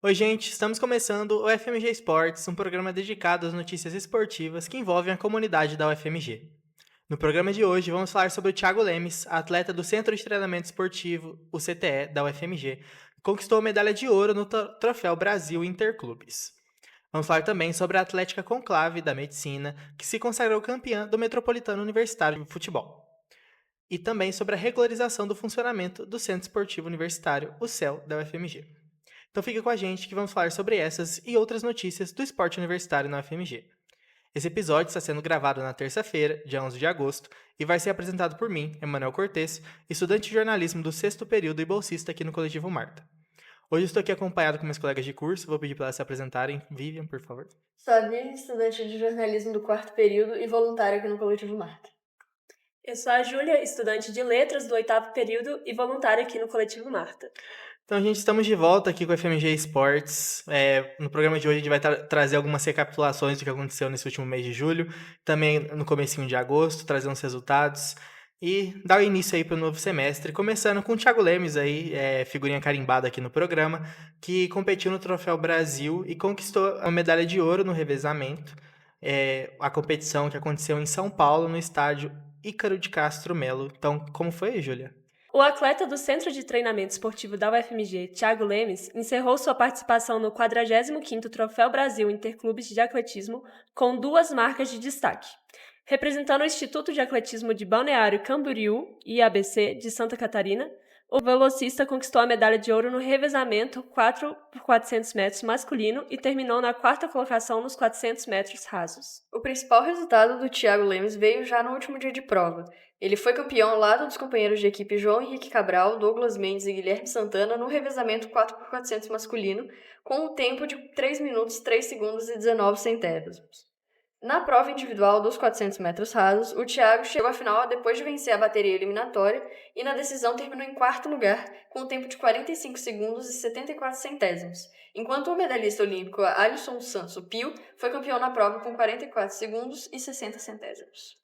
Oi, gente, estamos começando o FMG Esportes, um programa dedicado às notícias esportivas que envolvem a comunidade da UFMG. No programa de hoje, vamos falar sobre o Thiago Lemes, atleta do Centro de Treinamento Esportivo, o CTE, da UFMG, que conquistou a medalha de ouro no Troféu Brasil Interclubes. Vamos falar também sobre a Atlética Conclave da Medicina, que se consagrou campeã do Metropolitano Universitário de Futebol. E também sobre a regularização do funcionamento do Centro Esportivo Universitário, o CEL, da UFMG. Então fica com a gente que vamos falar sobre essas e outras notícias do esporte universitário na UFMG. Esse episódio está sendo gravado na terça-feira, dia 11 de agosto, e vai ser apresentado por mim, Emanuel Cortes, estudante de jornalismo do 6º período e bolsista aqui no Coletivo Marta. Hoje estou aqui acompanhado com meus colegas de curso, vou pedir para elas se apresentarem. Vivian, por favor. Sou a Vivian, estudante de jornalismo do 4º período e voluntária aqui no Coletivo Marta. Eu sou a Júlia, estudante de letras do 8º período e voluntária aqui no Coletivo Marta. Então, gente, estamos de volta aqui com o FMG Esportes. No programa de hoje a gente vai trazer algumas recapitulações do que aconteceu nesse último mês de julho, também no comecinho de agosto, trazer uns resultados e dar o início aí para o novo semestre, começando com o Thiago Lemes aí, figurinha carimbada aqui no programa, que competiu no Troféu Brasil e conquistou a medalha de ouro no revezamento, a competição que aconteceu em São Paulo, no estádio Ícaro de Castro Melo. Então, como foi, Júlia? O atleta do Centro de Treinamento Esportivo da UFMG, Thiago Lemes, encerrou sua participação no 45º Troféu Brasil Interclubes de Atletismo com 2 marcas de destaque. Representando o Instituto de Atletismo de Balneário Camboriú, IABC, de Santa Catarina, o velocista conquistou a medalha de ouro no revezamento 4x400 metros masculino e terminou na 4ª colocação nos 400 metros rasos. O principal resultado do Thiago Lemes veio já no último dia de prova. Ele foi campeão ao lado dos companheiros de equipe João Henrique Cabral, Douglas Mendes e Guilherme Santana no revezamento 4x400 masculino, com um tempo de 3 minutos, 3 segundos e 19 centésimos. Na prova individual dos 400 metros rasos, o Thiago chegou à final depois de vencer a bateria eliminatória e na decisão terminou em 4º lugar, com um tempo de 45 segundos e 74 centésimos, enquanto o medalhista olímpico Alisson Santos Pio foi campeão na prova com 44 segundos e 60 centésimos.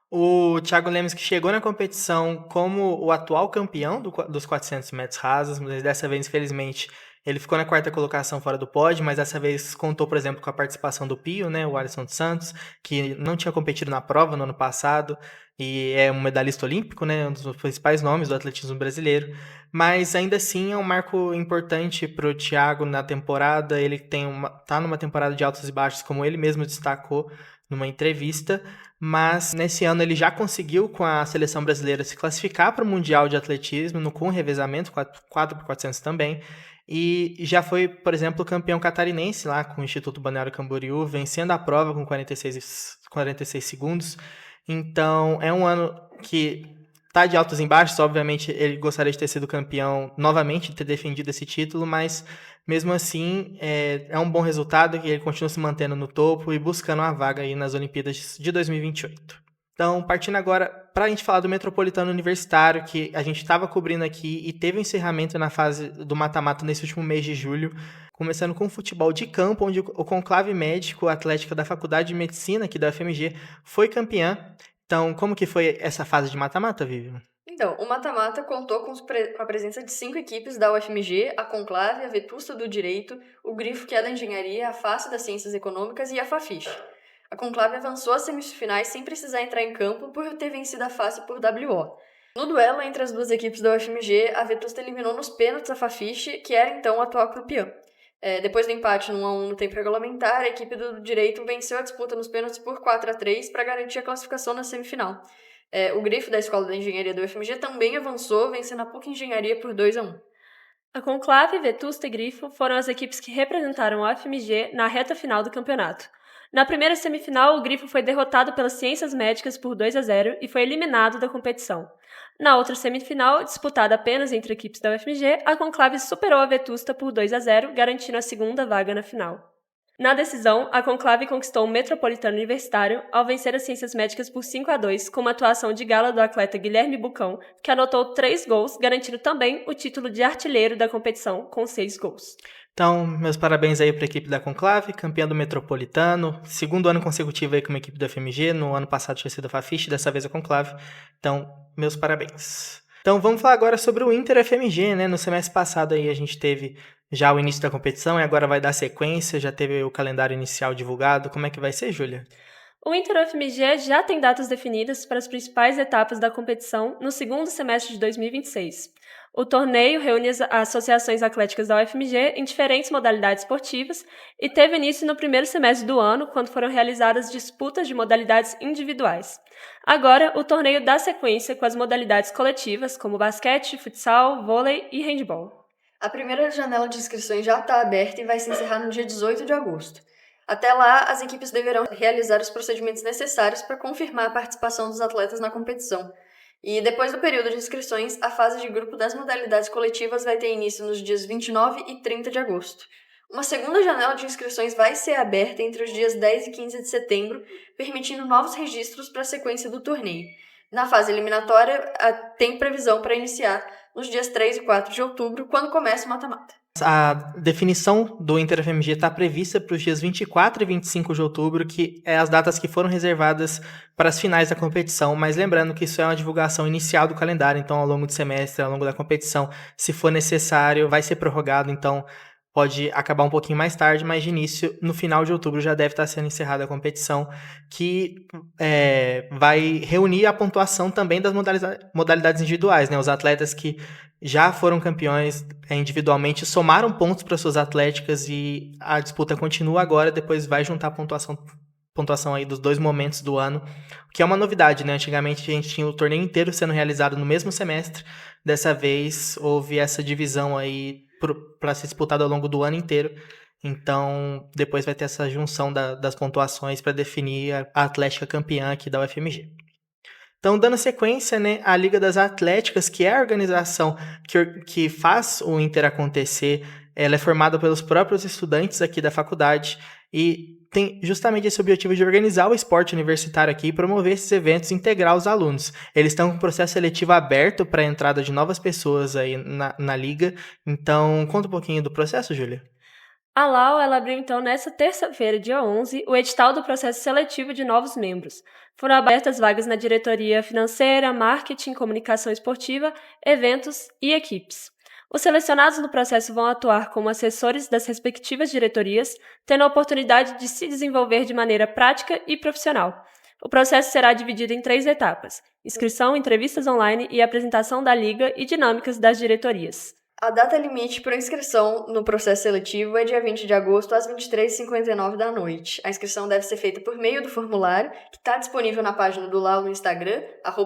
O Thiago Lemes, que chegou na competição como o atual campeão dos 400 metros rasos, mas dessa vez, infelizmente, ele ficou na 4ª colocação fora do pódio, mas dessa vez contou, por exemplo, com a participação do Pio, né, o Alisson dos Santos, que não tinha competido na prova no ano passado, e é um medalhista olímpico, né, um dos principais nomes do atletismo brasileiro, mas ainda assim é um marco importante para o Thiago na temporada. Ele tá numa temporada de altos e baixos, como ele mesmo destacou numa entrevista, mas nesse ano ele já conseguiu com a seleção brasileira se classificar para o Mundial de Atletismo, com revezamento, 4x400 também, e já foi, por exemplo, campeão catarinense lá com o Instituto Balneário Camboriú, vencendo a prova com 46 segundos. Então é um ano que tá de altos e baixos. Obviamente ele gostaria de ter sido campeão novamente, de ter defendido esse título, mas mesmo assim é um bom resultado que ele continua se mantendo no topo e buscando uma vaga aí nas Olimpíadas de 2028. Então, partindo agora para a gente falar do Metropolitano Universitário, que a gente estava cobrindo aqui e teve um encerramento na fase do mata-mata nesse último mês de julho, começando com o futebol de campo, onde o Conclave Médico Atlética da Faculdade de Medicina aqui da UFMG foi campeã. Então, como que foi essa fase de mata-mata, Vivian? Então, o mata-mata contou com a presença de 5 equipes da UFMG, a Conclave, a Vetusta do Direito, o Grifo, que é da Engenharia, a Face das Ciências Econômicas e a Fafiche. A Conclave avançou às semifinais sem precisar entrar em campo por ter vencido a Face por WO. No duelo entre as duas equipes da UFMG, a Vetusta eliminou nos pênaltis a Fafiche, que era então a atual campeã. Depois do empate no 1-1 no tempo regulamentar, a equipe do Direito venceu a disputa nos pênaltis por 4-3 para garantir a classificação na semifinal. O Grifo da Escola da Engenharia da UFMG também avançou, vencendo a PUC Engenharia por 2-1. A Conclave, Vetusta e Grifo foram as equipes que representaram a UFMG na reta final do campeonato. Na primeira semifinal, o Grifo foi derrotado pelas Ciências Médicas por 2-0 e foi eliminado da competição. Na outra semifinal, disputada apenas entre equipes da UFMG, a Conclave superou a Vetusta por 2-0, garantindo a segunda vaga na final. Na decisão, a Conclave conquistou o Metropolitano Universitário ao vencer as Ciências Médicas por 5-2, com uma atuação de gala do atleta Guilherme Bucão, que anotou 3 gols, garantindo também o título de artilheiro da competição, com 6 gols. Então, meus parabéns aí para a equipe da Conclave, campeã do Metropolitano, segundo ano consecutivo aí como equipe da FMG, no ano passado tinha sido a Fafiche, dessa vez a Conclave, então, meus parabéns. Então, vamos falar agora sobre o Inter FMG, né? No semestre passado aí a gente teve já o início da competição e agora vai dar sequência? Já teve o calendário inicial divulgado? Como é que vai ser, Júlia? O Inter-UFMG já tem datas definidas para as principais etapas da competição no segundo semestre de 2026. O torneio reúne as associações atléticas da UFMG em diferentes modalidades esportivas e teve início no primeiro semestre do ano, quando foram realizadas disputas de modalidades individuais. Agora, o torneio dá sequência com as modalidades coletivas, como basquete, futsal, vôlei e handebol. A primeira janela de inscrições já está aberta e vai se encerrar no dia 18 de agosto. Até lá, as equipes deverão realizar os procedimentos necessários para confirmar a participação dos atletas na competição. E depois do período de inscrições, a fase de grupo das modalidades coletivas vai ter início nos dias 29 e 30 de agosto. Uma segunda janela de inscrições vai ser aberta entre os dias 10 e 15 de setembro, permitindo novos registros para a sequência do torneio. Na fase eliminatória, tem previsão para iniciar nos dias 3 e 4 de outubro, quando começa o mata-mata. A definição do Inter-UFMG está prevista para os dias 24 e 25 de outubro, que é as datas que foram reservadas para as finais da competição, mas lembrando que isso é uma divulgação inicial do calendário, então ao longo do semestre, ao longo da competição, se for necessário, vai ser prorrogado, então pode acabar um pouquinho mais tarde, mas de início, no final de outubro, já deve estar sendo encerrada a competição, que vai reunir a pontuação também das modalidades individuais, né? Os atletas que já foram campeões individualmente somaram pontos para suas atléticas e a disputa continua agora, depois vai juntar a pontuação aí dos dois momentos do ano, que é uma novidade, né? Antigamente a gente tinha o torneio inteiro sendo realizado no mesmo semestre, dessa vez houve essa divisão aí para ser disputado ao longo do ano inteiro. Então, depois vai ter essa junção das pontuações para definir a atlética campeã aqui da UFMG. Então, dando sequência, né, a Liga das Atléticas, que é a organização que faz o Inter acontecer, ela é formada pelos próprios estudantes aqui da faculdade e tem justamente esse objetivo de organizar o esporte universitário aqui e promover esses eventos e integrar os alunos. Eles estão com um processo seletivo aberto para a entrada de novas pessoas aí na liga. Então, conta um pouquinho do processo, Júlia. A LAU ela abriu então nesta terça-feira, dia 11, o edital do processo seletivo de novos membros. Foram abertas vagas na diretoria financeira, marketing, comunicação esportiva, eventos e equipes. Os selecionados no processo vão atuar como assessores das respectivas diretorias, tendo a oportunidade de se desenvolver de maneira prática e profissional. O processo será dividido em 3 etapas: inscrição, entrevistas online e apresentação da liga e dinâmicas das diretorias. A data limite para inscrição no processo seletivo é dia 20 de agosto, às 23h59 da noite. A inscrição deve ser feita por meio do formulário, que está disponível na página do LAU no Instagram,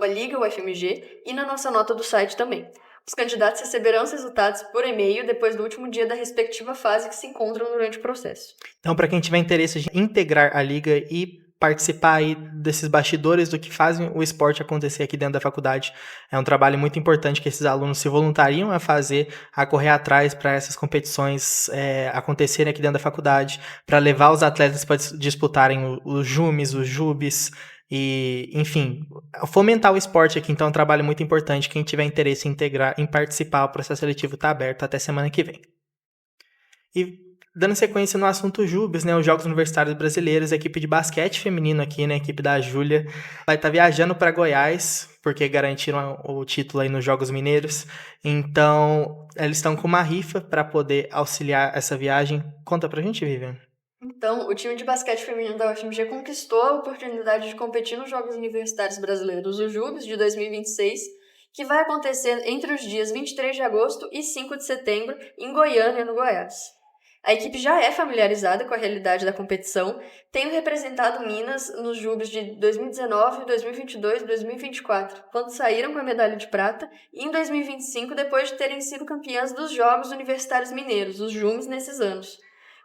@ligaufmg, e na nossa nota do site também. Os candidatos receberão os resultados por e-mail depois do último dia da respectiva fase que se encontram durante o processo. Então, para quem tiver interesse de integrar a liga e participar aí desses bastidores do que fazem o esporte acontecer aqui dentro da faculdade, é um trabalho muito importante que esses alunos se voluntariam a fazer, a correr atrás para essas competições acontecerem aqui dentro da faculdade, para levar os atletas para disputarem os JUMES, os JUBs, e, enfim, fomentar o esporte aqui. Então é um trabalho muito importante. Quem tiver interesse em integrar, em participar, o processo seletivo está aberto até semana que vem. E dando sequência no assunto JUBs, né, os Jogos Universitários Brasileiros, a equipe de basquete feminino aqui, né, a equipe da Júlia, vai estar viajando para Goiás, porque garantiram o título aí nos Jogos Mineiros. Então, eles estão com uma rifa para poder auxiliar essa viagem. Conta pra gente, Vivian. Então, o time de basquete feminino da UFMG conquistou a oportunidade de competir nos Jogos Universitários Brasileiros, os JUBs, de 2026, que vai acontecer entre os dias 23 de agosto e 5 de setembro, em Goiânia, no Goiás. A equipe já é familiarizada com a realidade da competição, tendo representado Minas nos JUBs de 2019, 2022 e 2024, quando saíram com a medalha de prata, e em 2025, depois de terem sido campeãs dos Jogos Universitários Mineiros, os JUMs, nesses anos.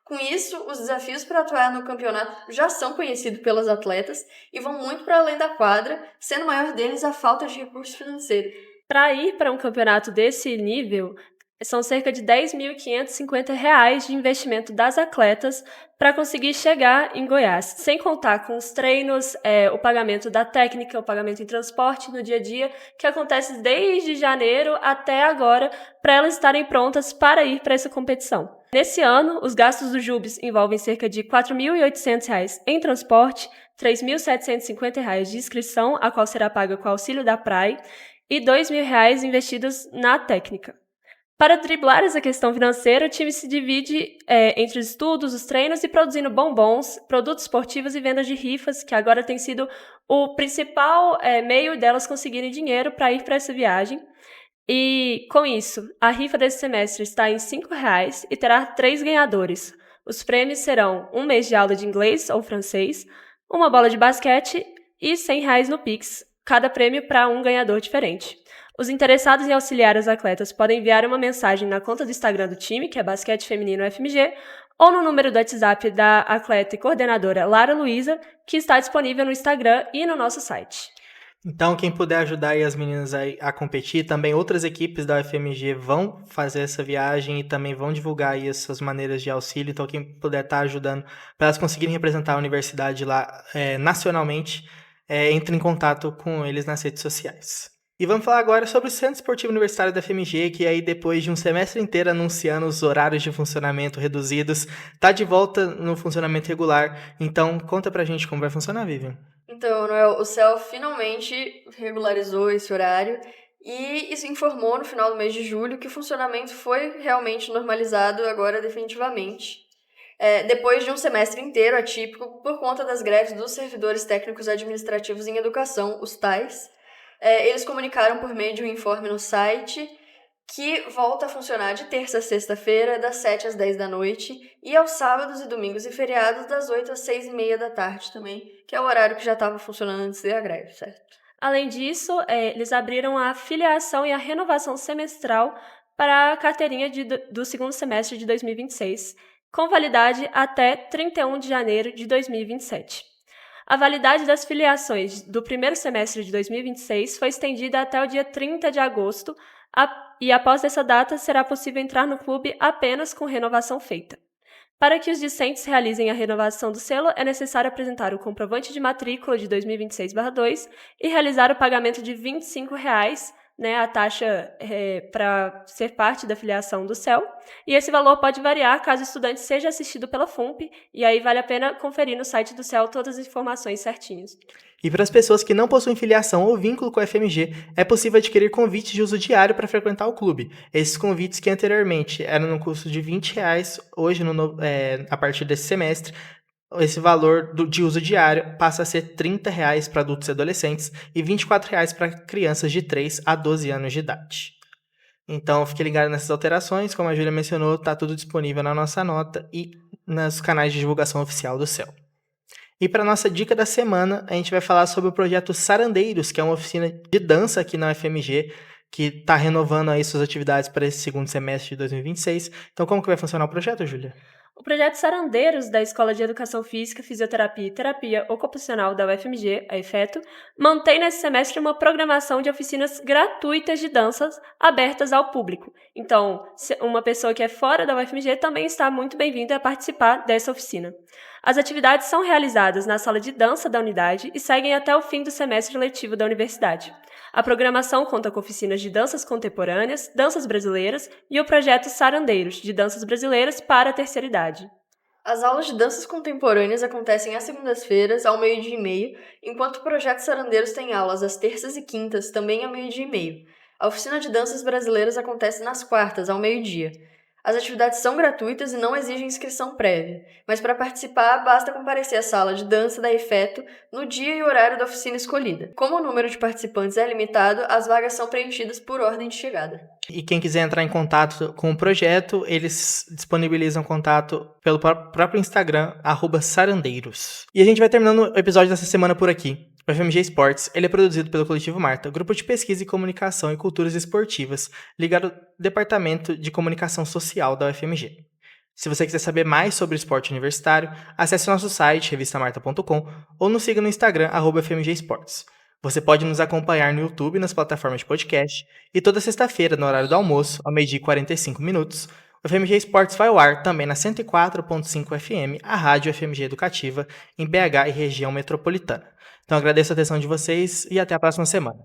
Com isso, os desafios para atuar no campeonato já são conhecidos pelas atletas e vão muito para além da quadra, sendo o maior deles a falta de recurso financeiro. Para ir para um campeonato desse nível, são cerca de R$ 10.550 de investimento das atletas para conseguir chegar em Goiás, sem contar com os treinos, o pagamento da técnica, o pagamento em transporte no dia a dia, que acontece desde janeiro até agora, para elas estarem prontas para ir para essa competição. Nesse ano, os gastos dos JUBs envolvem cerca de R$ 4.800 em transporte, R$ 3.750 de inscrição, a qual será paga com o auxílio da PRAE, e R$ 2.000 investidos na técnica. Para driblar essa questão financeira, o time se divide entre os estudos, os treinos e produzindo bombons, produtos esportivos e vendas de rifas, que agora tem sido o principal meio delas conseguirem dinheiro para ir para essa viagem. E, com isso, a rifa desse semestre está em R$ 5 e terá 3 ganhadores. Os prêmios serão um mês de aula de inglês ou francês, uma bola de basquete e R$ 100 no Pix, cada prêmio para um ganhador diferente. Os interessados em auxiliar os atletas podem enviar uma mensagem na conta do Instagram do time, que é Basquete Feminino FMG, ou no número do WhatsApp da atleta e coordenadora Lara Luiza, que está disponível no Instagram e no nosso site. Então, quem puder ajudar aí as meninas a competir, também outras equipes da UFMG vão fazer essa viagem e também vão divulgar aí as suas maneiras de auxílio. Então, quem puder estar ajudando para elas conseguirem representar a universidade lá nacionalmente, entre em contato com eles nas redes sociais. E vamos falar agora sobre o Centro Esportivo Universitário da FMG, que aí depois de um semestre inteiro anunciando os horários de funcionamento reduzidos, está de volta no funcionamento regular. Então, conta pra gente como vai funcionar, Vivian. Então, Noel, o CEL finalmente regularizou esse horário e isso informou no final do mês de julho que o funcionamento foi realmente normalizado agora definitivamente. Depois de um semestre inteiro atípico por conta das greves dos servidores técnicos administrativos em educação, os TAIs, eles comunicaram por meio de um informe no site que volta a funcionar de terça a sexta-feira, das 7 às 10 da noite, e aos sábados e domingos e feriados, das 8 às 6h30 da tarde também, que é o horário que já estava funcionando antes da greve, certo? Além disso, eles abriram a filiação e a renovação semestral para a carteirinha do segundo semestre de 2026, com validade até 31 de janeiro de 2027. A validade das filiações do primeiro semestre de 2026 foi estendida até o dia 30 de agosto, e após essa data será possível entrar no clube apenas com renovação feita. Para que os discentes realizem a renovação do selo, é necessário apresentar o comprovante de matrícula de 2026/2 e realizar o pagamento de R$ 25, a taxa para ser parte da filiação do CEL, e esse valor pode variar caso o estudante seja assistido pela FUNP, e aí vale a pena conferir no site do CEL todas as informações certinhas. E para as pessoas que não possuem filiação ou vínculo com a FMG, é possível adquirir convites de uso diário para frequentar o clube. Esses convites que anteriormente eram no custo de R$ 20, hoje, a partir desse semestre, esse valor de uso diário passa a ser R$ 30 para adultos e adolescentes e R$ 24 para crianças de 3 a 12 anos de idade. Então, fique ligado nessas alterações. Como a Júlia mencionou, está tudo disponível na nossa nota e nos canais de divulgação oficial do CEL. E para a nossa dica da semana, a gente vai falar sobre o projeto Sarandeiros, que é uma oficina de dança aqui na UFMG, que está renovando aí suas atividades para esse segundo semestre de 2026. Então, como que vai funcionar o projeto, Júlia? O projeto Sarandeiros, da Escola de Educação Física, Fisioterapia e Terapia Ocupacional da UFMG, a EFETO, mantém nesse semestre uma programação de oficinas gratuitas de danças abertas ao público. Então, uma pessoa que é fora da UFMG também está muito bem-vinda a participar dessa oficina. As atividades são realizadas na sala de dança da unidade e seguem até o fim do semestre letivo da universidade. A programação conta com oficinas de danças contemporâneas, danças brasileiras e o projeto Sarandeiros, de danças brasileiras para a terceira idade. As aulas de danças contemporâneas acontecem às segundas-feiras, ao 12h30, enquanto o projeto Sarandeiros tem aulas às terças e quintas, também ao 12h30. A oficina de danças brasileiras acontece nas quartas, ao 12h. As atividades são gratuitas e não exigem inscrição prévia, mas para participar basta comparecer à sala de dança da EFETO no dia e horário da oficina escolhida. Como o número de participantes é limitado, as vagas são preenchidas por ordem de chegada. E quem quiser entrar em contato com o projeto, eles disponibilizam contato pelo próprio Instagram, @sarandeiros. E a gente vai terminando o episódio dessa semana por aqui. O FMG Esportes ele é produzido pelo Coletivo Marta, grupo de pesquisa e comunicação e culturas esportivas, ligado ao Departamento de Comunicação Social da UFMG. Se você quiser saber mais sobre o esporte universitário, acesse nosso site, revistamarta.com, ou nos siga no Instagram, @FMG Esportes. Você pode nos acompanhar no YouTube e nas plataformas de podcast, e toda sexta-feira, no horário do almoço, ao 12h45, o FMG Esportes vai ao ar também na 104.5 FM, a rádio FMG Educativa, em BH e região metropolitana. Então agradeço a atenção de vocês e até a próxima semana.